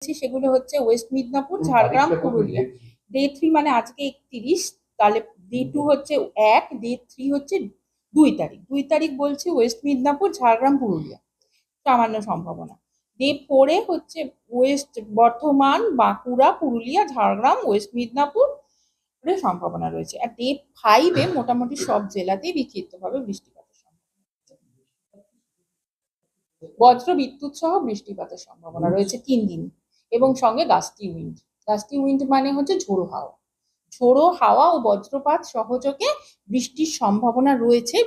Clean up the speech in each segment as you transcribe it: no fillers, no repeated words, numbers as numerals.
সেগুলো হচ্ছে West Midnapore, Jhargram, Purulia. Day 3 মানে আজকে 31, তাহলে ডে 2 হচ্ছে 1, ডে 3 হচ্ছে 2 তারিখ। 2 তারিখ বলছে ওয়েস্ট মিদনাপুর, ঝাড়গ্রাম, পুরুলিয়া সামান্য সম্ভাবনা। ডে 4-এ হচ্ছে ওয়েস্ট বর্ধমান, বাঁকুড়া, পুরুলিয়া, ঝাড়গ্রাম, ওয়েস্ট মিদনাপুর সম্ভাবনা রয়েছে। আর ডে 5-এ মোটামুটি সব জেলাতেই বিক্ষিপ্তভাবে বৃষ্টিপাতের সম্ভাবনা, বজ্র বিদ্যুৎ সহ বৃষ্টিপাতের সম্ভাবনা রয়েছে 3 দিন, এবং সঙ্গে গাস্টি উইন্ড। গাস্টি উইন্ড মানে হচ্ছে ঝোড়ো হাওয়া। ঝোড়ো হাওয়া ও বজ্রপাত সহযোগে বৃষ্টির সম্ভাবনা রয়েছে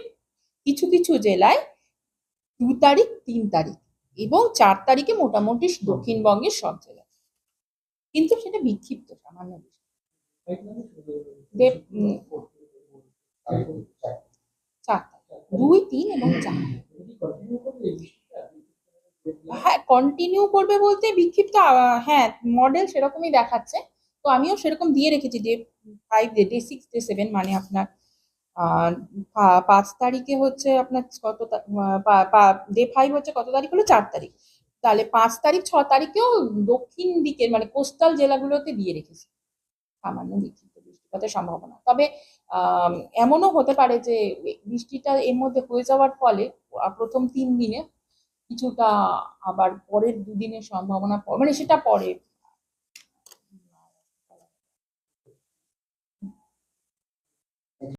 কিছু কিছু জেলায় 2 তারিখ, 3 তারিখ এবং 4 তারিখে মোটামুটি দক্ষিণবঙ্গের সব জেলায়, কিন্তু সেটা বিক্ষিপ্ত সামান্য বৃষ্টি। 2, 3 এবং 4। হ্যাঁ, কন্টিনিউ করবে বলতে বিক্ষিপ্ত, হ্যাঁ মডেল সেরকমই দেখাচ্ছে। তো আমিও সেরকম দিয়ে রেখেছি ডে 5, ডে 6, ডে 7, মানে আপনার 5 তারিখে হচ্ছে আপনার কত, ডে 5 হচ্ছে কত তারিখ হলো, 4 তারিখ। তাহলে 5 তারিখ, 6 তারিখেও দক্ষিণ দিকের মানে কোস্টাল জেলাগুলোতে দিয়ে রেখেছি সামান্য বিক্ষিপ্ত বৃষ্টিপাতের সম্ভাবনা। তবে এমনও হতে পারে যে বৃষ্টিটা এর মধ্যে হয়ে যাওয়ার ফলে প্রথম 3 দিনে কিছুটা, আবার পরের 2 দিনের সম্ভাবনা মানে সেটা পরে